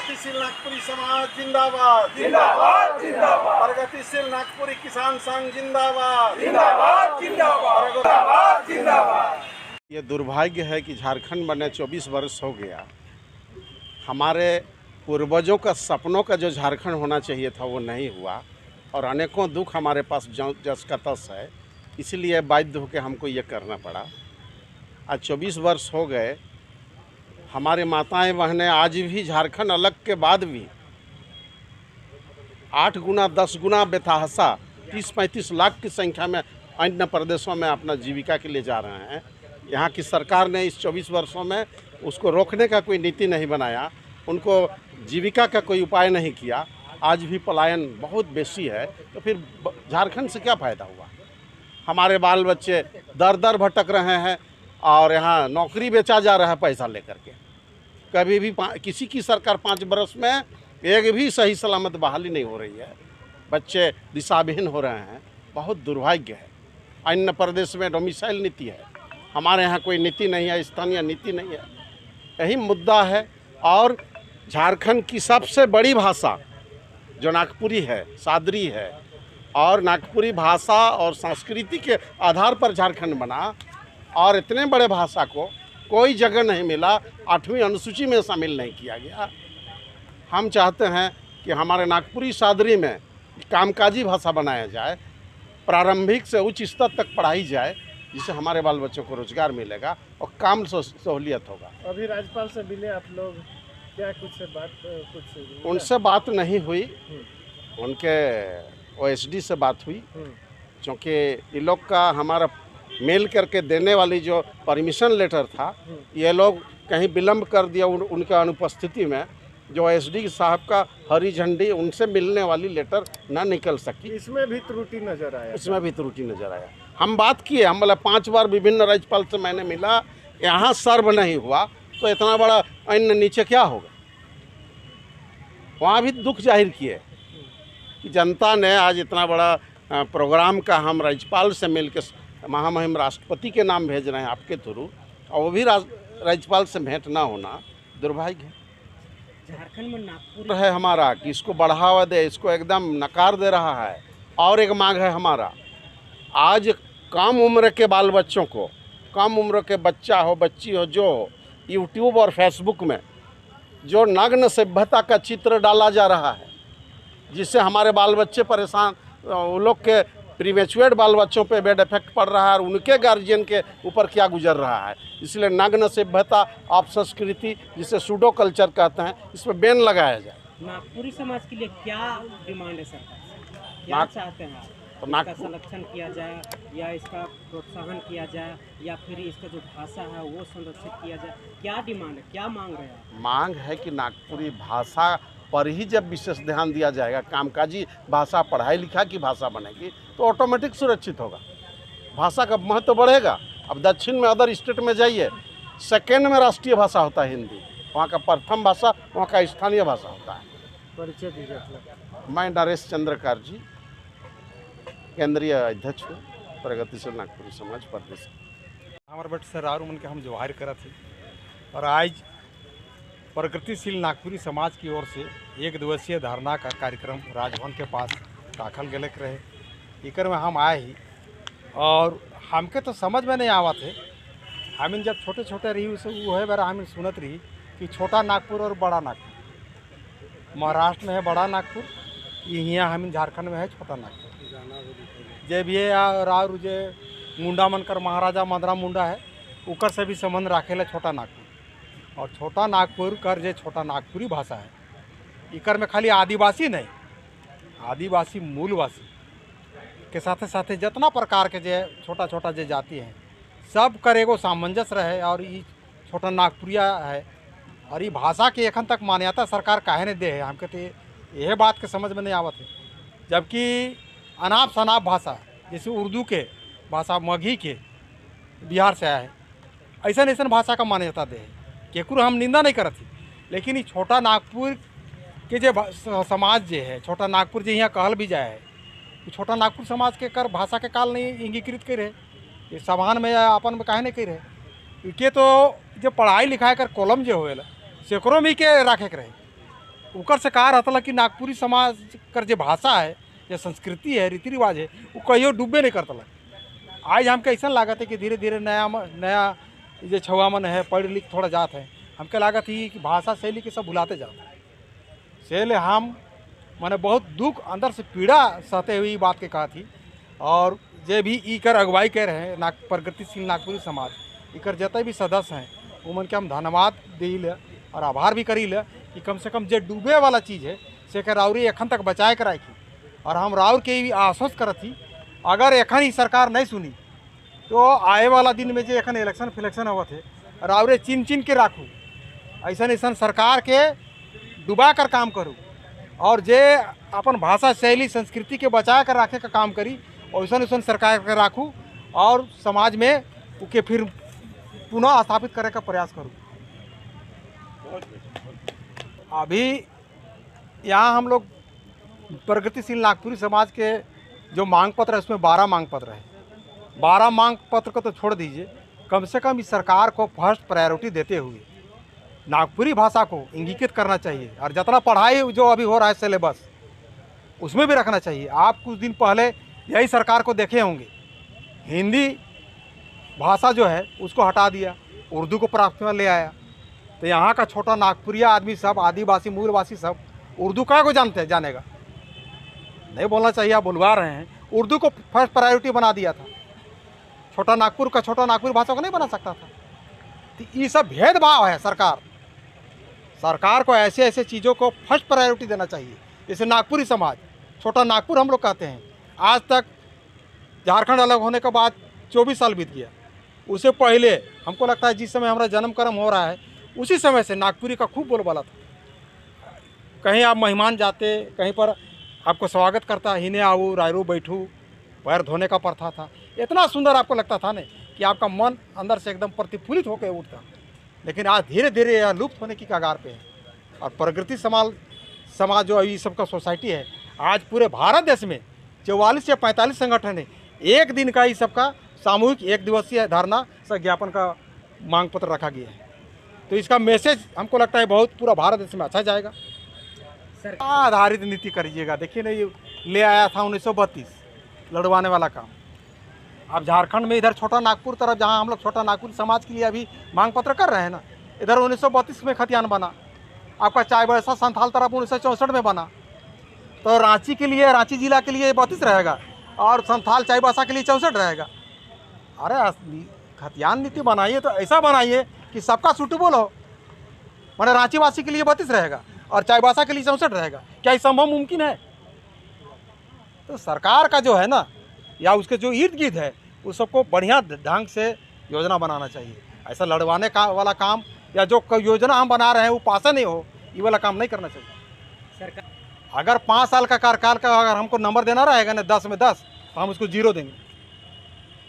प्रगतिशील नागपुरी समाज जिंदाबाद जिंदाबाद जिंदाबाद प्रगतिशील नागपुरी किसान संघ जिंदाबाद जिंदाबाद जिंदाबाद जिंदाबाद। ये दुर्भाग्य है कि झारखंड बने 24 वर्ष हो गया। हमारे पूर्वजों का सपनों का जो झारखंड होना चाहिए था वो नहीं हुआ और अनेकों दुख हमारे पास जस का तस है, इसलिए बाध्य होकर हमको ये करना पड़ा। आज 24 वर्ष हो गए। हमारे माताएं बहनें आज भी झारखंड अलग के बाद भी 8 गुना 10 गुना बेतहाशा 30-35 लाख की संख्या में अन्य प्रदेशों में अपना जीविका के लिए जा रहे हैं। यहाँ की सरकार ने इस 24 वर्षों में उसको रोकने का कोई नीति नहीं बनाया, उनको जीविका का कोई उपाय नहीं किया। आज भी पलायन बहुत बेसी है, तो फिर झारखंड से क्या फ़ायदा हुआ? हमारे बाल बच्चे दर दर भटक रहे हैं और यहाँ नौकरी बेचा जा रहा है पैसा लेकर के। कभी भी किसी की सरकार 5 वर्ष में एक भी सही सलामत बहाली नहीं हो रही है। बच्चे दिशाविहीन हो रहे हैं, बहुत दुर्भाग्य है। अन्य प्रदेश में डोमिसाइल नीति है, हमारे यहाँ कोई नीति नहीं है, स्थानीय नीति नहीं है। यही मुद्दा है। और झारखंड की सबसे बड़ी भाषा जो नागपुरी है, सादरी है, और नागपुरी भाषा और संस्कृति के आधार पर झारखंड बना और इतने बड़े भाषा को कोई जगह नहीं मिला, 8वीं अनुसूची में शामिल नहीं किया गया। हम चाहते हैं कि हमारे नागपुरी सादरी में कामकाजी भाषा बनाया जाए, प्रारंभिक से उच्च स्तर तक पढ़ाई जाए, जिससे हमारे बाल बच्चों को रोजगार मिलेगा और काम सहूलियत होगा। अभी राज्यपाल से मिले आप लोग, क्या कुछ उनसे बात नहीं हुई, उनके OSD से बात हुई, क्योंकि ये लोग का हमारा मेल करके देने वाली जो परमिशन लेटर था, ये लोग कहीं विलम्ब कर दिया उनके अनुपस्थिति में। जो OSD साहब का हरी झंडी उनसे मिलने वाली लेटर ना निकल सकी, इसमें भी त्रुटि नजर आया। इसमें भी त्रुटि नजर आया। हम बात किए, हम बोला 5 बार विभिन्न राज्यपाल से मैंने मिला, यहाँ सर्व नहीं हुआ तो इतना बड़ा अन्य नीचे क्या होगा। वहाँ भी दुख जाहिर किए कि जनता ने आज इतना बड़ा प्रोग्राम का हम राज्यपाल से मिल के महामहिम राष्ट्रपति के नाम भेज रहे हैं आपके थ्रू, और वो भी राज्यपाल से भेंट ना होना दुर्भाग्य है। झारखंड में नागपुर है हमारा कि इसको बढ़ावा दे, इसको एकदम नकार दे रहा है। और एक मांग है हमारा, आज कम उम्र के बाल बच्चों को, कम उम्र के बच्चा हो बच्ची हो, जो यूट्यूब और फेसबुक में जो नग्न सभ्यता का चित्र डाला जा रहा है, जिससे हमारे बाल बच्चे परेशान, उन लोग के प्रीमेच्योर्ड बाल बच्चों पे बैड इफेक्ट पड़ रहा है और उनके गार्जियन के ऊपर क्या गुजर रहा है। इसलिए नग्न सभ्यता आप संस्कृति, जिसे सूडो कल्चर कहते हैं, इस पर बैन लगाया जाए। नागपुरी समाज के लिए क्या डिमांड है सरकार से? क्या चाहते हैं आप? तो इसका संरक्षण किया जाए या इसका प्रोत्साहन किया जाए या फिर इसका जो भाषा है वो संरक्षित किया जाए? क्या डिमांड है, क्या मांग रहे हैं? मांग है कि नागपुरी भाषा पर ही जब विशेष ध्यान दिया जाएगा, कामकाजी भाषा, पढ़ाई लिखाई की भाषा बनेगी तो ऑटोमेटिक सुरक्षित होगा, भाषा का महत्व बढ़ेगा। अब दक्षिण में अदर स्टेट में जाइए, सेकेंड में राष्ट्रीय भाषा होता है हिंदी, वहाँ का प्रथम भाषा वहाँ का स्थानीय भाषा होता है। परिचय दीजिए। मैं नरेश चंद्रकार जी, केंद्रीय अध्यक्ष हूँ प्रगतिशील नागपुरी समाज प्रदेश। हमारे बट सर और उनके हम जोहार करा थे और आज प्रगतिशील नागपुरी समाज की ओर से 1 दिवसीय धरना का कार्यक्रम राजभवन के पास दाखल गलक रहे। इकर में हम आए ही और हमके तो समझ में नहीं आवा थे। हम जब छोटे छोटे रही उसे वो है बार हम सुनत रही कि छोटा नागपुर और बड़ा नागपुर, महाराष्ट्र में है बड़ा नागपुर, यहाँ हम झारखंड में है छोटा नागपुर। जे भी है और जे मुंडा मनकर महाराजा मदरा मुंडा है उकर से भी संबंध राखेला छोटा नागपुर। और छोटा नागपुर कर जे छोटा नागपुरी भाषा है, इकर में खाली आदिवासी नहीं, आदिवासी मूलवासी के साथे साथे जितना प्रकार के जे छोटा छोटा जे जाति हैं सब कर एगो सामंजस्य रहे और ये छोटा नागपुरिया है। और ये भाषा के एखन तक मान्यता सरकार काहे ने दे है, हमके तो यह बात के समझ में नहीं आवत है। जबकि अनाप शनाप भाषा जैसे उर्दू के भाषा मगही के बिहार से आया है, ऐसा भाषा का मान्यता दे है। केकरो हम निंदा नहीं करत ही, लेकिन ये छोटा नागपुर के जे समाज जे है, छोटा नागपुर जे यहाँ कहल भी जाए है, छोटा नागपुर समाज के कर भाषा के काल नहीं अंगीकृत करे, ये समान में अपन में काहे नहीं करे। इनके तो जो पढ़ाई लिखाई कर कॉलम जो होएला सेकड़ों में के रखे के रहे, उकर से कहा रहता कि नागपुरी समाज कर जो भाषा है, जो संस्कृति है, रीति रिवाज है, वो कहियो डूबे नहीं करता। आज हमके ऐसा लागत है कि धीरे धीरे नया जो छुआमन है, पढ़ लिख थोड़ा जात है, हमके लागत ही कि भाषा शैली के सब भुलाते जाते हैं। इसलिए हम मैंने बहुत दुख अंदर से पीड़ा सहते हुए बात के कहा थी। और जे भी इकर अगुवाई कर रहे हैं प्रगतिशील नागपुरी समाज, इकर जितने भी सदस्य हैं उमन के हम धन्यवाद दिल और आभार भी करी कि कम से कम जो डूबे वाला चीज़ है से राउरी एखन तक बचाए कर रखी। और हम राउर के भी आश्वस्त करत थी, अगर एखन ही सरकार नहीं सुनी तो आए वाला दिन में जो एखन इलेक्शन फिलेक्शन हुआ थे, राउरे चिन चिन के राखू, ऐसा सरकार के डुबा कर काम करूँ और जे अपन भाषा शैली संस्कृति के बचा कर रखे का काम करी, वैसा सरकार के राखू और समाज में उके फिर पुनः स्थापित करे का प्रयास करूँ। अभी यहाँ हम लोग प्रगतिशील नागपुरी समाज के जो मांग पत्र है उसमें 12 मांग पत्र है। 12 मांग पत्र को तो छोड़ दीजिए, कम से कम इस सरकार को फर्स्ट प्रायोरिटी देते हुए नागपुरी भाषा को इंगित करना चाहिए। और जितना पढ़ाई जो अभी हो रहा है सिलेबस उसमें भी रखना चाहिए। आप कुछ दिन पहले यही सरकार को देखे होंगे, हिंदी भाषा जो है उसको हटा दिया, उर्दू को प्राथमिकता ले आया। तो यहाँ का छोटा नागपुरिया आदमी सब, आदिवासी मूलवासी सब उर्दू क्या को जानेगा? नहीं बोलना चाहिए, आप बुलवा रहे हैं। उर्दू को फर्स्ट प्रायोरिटी बना दिया था, छोटा नागपुर का छोटा नागपुर भाषा को नहीं बना सकता था। तो ये सब भेदभाव है। सरकार को ऐसे ऐसे चीज़ों को फर्स्ट प्रायोरिटी देना चाहिए। जैसे नागपुरी समाज, छोटा नागपुर हम लोग कहते हैं, आज तक झारखंड अलग होने के बाद 24 साल बीत गया। उससे पहले हमको लगता है जिस समय हमारा जन्म कर्म हो रहा है उसी समय से नागपुरी का खूब बोलबाला था। कहीं आप मेहमान जाते, कहीं पर आपको स्वागत करता, हिने आओ रायरू बैठू, पैर धोने का प्रथा था। इतना सुंदर आपको लगता था ना कि आपका मन अंदर से एकदम प्रतिफुल्लित होकर उठता। लेकिन आज धीरे धीरे यह लुप्त होने की कगार पे है। और प्रगति समाज जो अभी सबका सोसाइटी है, आज पूरे भारत देश में 44 या 45 संगठन है। एक दिन का ही सबका सामूहिक 1 दिवसीय धरना ज्ञापन का मांग पत्र रखा गया है। तो इसका मैसेज हमको लगता है बहुत पूरा भारत देश में अच्छा जाएगा। आधारित नीति करिएगा। देखिए ना, ये ले आया था 1932 लड़वाने वाला काम। अब झारखंड में इधर छोटा नागपुर तरफ, जहाँ हम लोग छोटा नागपुर समाज के लिए अभी मांग पत्र कर रहे हैं ना, इधर 1932 में खतियान बना। आपका चाईबासा संथाल तरफ 1964 में बना। तो रांची के लिए, रांची जिला के लिए 32 रहेगा और संथाल चाईबासा के लिए 64 रहेगा। अरे खतियान नीति बनाइए तो ऐसा बनाइए कि सबका सूटेबल हो। मैंने रांची वासी के लिए 32 रहेगा और चाईबासा के लिए 64 रहेगा। क्या ये संभव मुमकिन है? तो सरकार का जो है ना, या उसके जो इर्द गिर्द है, उस सबको बढ़िया ढंग से योजना बनाना चाहिए। ऐसा लड़वाने का वाला काम या जो योजना हम बना रहे हैं वो पासा नहीं हो, ये वाला काम नहीं करना चाहिए। सरकार अगर 5 साल का कार्यकाल का अगर हमको नंबर देना रहेगा ना 10 में 10, तो हम उसको 0 देंगे।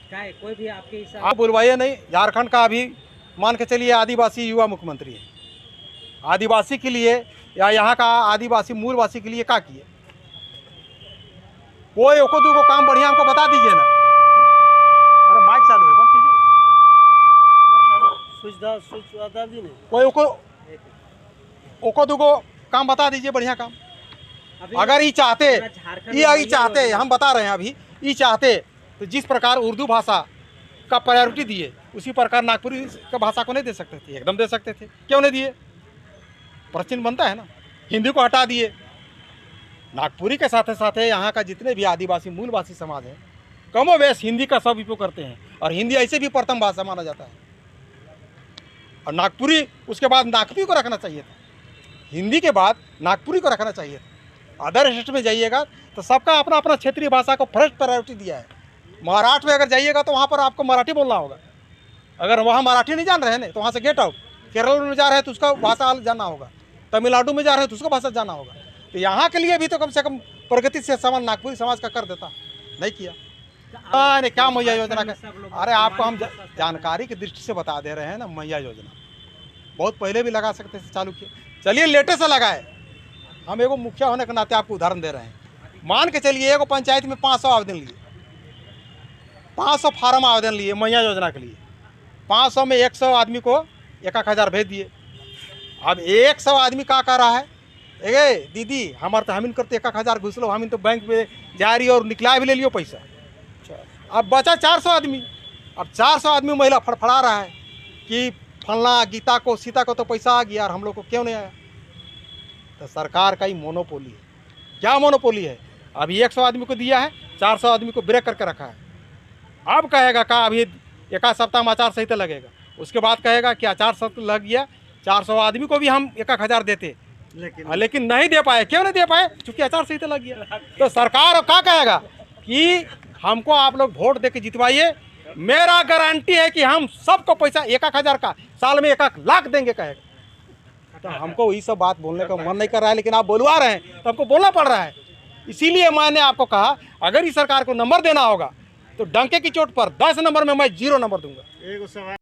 क्या है, कोई भी आपके हिसाब आप बुलवाइए नहीं। झारखंड का अभी मान के चलिए आदिवासी युवा मुख्यमंत्री है। आदिवासी के लिए या यहाँ का आदिवासी मूलवासी के लिए क्या किए? कोई एको दो काम बढ़िया हमको बता दीजिए ना। अरे माइक चालू है, बंद कीजिए। कोई एको दो काम बता दीजिए, बढ़िया काम। अगर ये चाहते हम बता रहे हैं अभी, ये चाहते तो जिस प्रकार उर्दू भाषा का प्रायोरिटी दिए उसी प्रकार नागपुरी का भाषा को नहीं दे सकते थे? एकदम दे सकते थे। क्यों नहीं दिए? प्रश्न बनता है ना। हिंदी को हटा दिए। नागपुरी के साथ साथ यहाँ का जितने भी आदिवासी मूलवासी समाज है, कमोवेश हिंदी का सब उपयोग करते हैं और हिंदी ऐसे भी प्रथम भाषा माना जाता है। और नागपुरी उसके बाद नागपुरी को रखना चाहिए था। हिंदी के बाद नागपुरी को रखना चाहिए था। अदर स्टेट में जाइएगा तो सबका अपना अपना क्षेत्रीय भाषा को फर्स्ट प्रायोरिटी दिया है। महाराष्ट्र में अगर जाइएगा तो वहाँ पर आपको मराठी बोलना होगा। अगर वहाँ मराठी नहीं जान रहे हैं तो वहाँ से गेट आउट। केरल में जा रहे हैं तो उसका भाषा जानना होगा। तमिलनाडु में जा रहे हैं तो उसका भाषा जानना होगा। तो यहाँ के लिए भी तो कम से कम प्रगति से समाज नागपुरी समाज का कर देता, नहीं किया। नहीं, क्या मैया योजना का? अरे आपको हम जानकारी की दृष्टि से बता दे रहे हैं ना। मैया योजना बहुत पहले भी लगा सकते थे, चालू किए। चलिए लेटेस्ट लगाए। हम एगो मुखिया होने के नाते आपको उदाहरण दे रहे हैं। मान के चलिए एगो पंचायत में 500 आवेदन लिए, 500 फार्म आवेदन लिए मैया योजना के लिए। 500 में 100 आदमी को 1,000 भेज दिए। अब 100 आदमी क्या कर रहा है? ए दीदी हमारे तो हमिन करते 1,000 घुस लो, हमिन तो बैंक में जा रही और निकला भी ले लियो पैसा। अब बचा 400 आदमी। अब 400 आदमी महिला फड़फड़ा रहा है कि फलना गीता को सीता को तो पैसा आ गया और हम लोग को क्यों नहीं आया। तो सरकार का ही मोनोपोली है। क्या मोनोपोली है? अभी 100 आदमी को दिया है, 400 आदमी को ब्रेक करके रखा है। अब कहेगा का अभी एक सप्ताह में आचार संहिता लगेगा, उसके बाद कहेगा कि आचार संहिता लग गया, 400 आदमी को भी हम 1,000 देते, लेकिन नहीं दे पाए। क्यों नहीं दे पाए? क्योंकि आचार संहिता लग गया। तो सरकार क्या कहेगा कि हमको आप लोग वोट दे के जितवाइए, मेरा गारंटी है कि हम सबको पैसा 1,000 का साल में 1 लाख देंगे कहेगा। तो हमको वही सब बात बोलने का मन नहीं कर रहा है, लेकिन आप बोलवा रहे हैं तो हमको बोलना पड़ रहा है। इसीलिए मैंने आपको कहा अगर इस सरकार को नंबर देना होगा तो डंके की चोट पर 10 नंबर में मैं 0 नंबर दूंगा।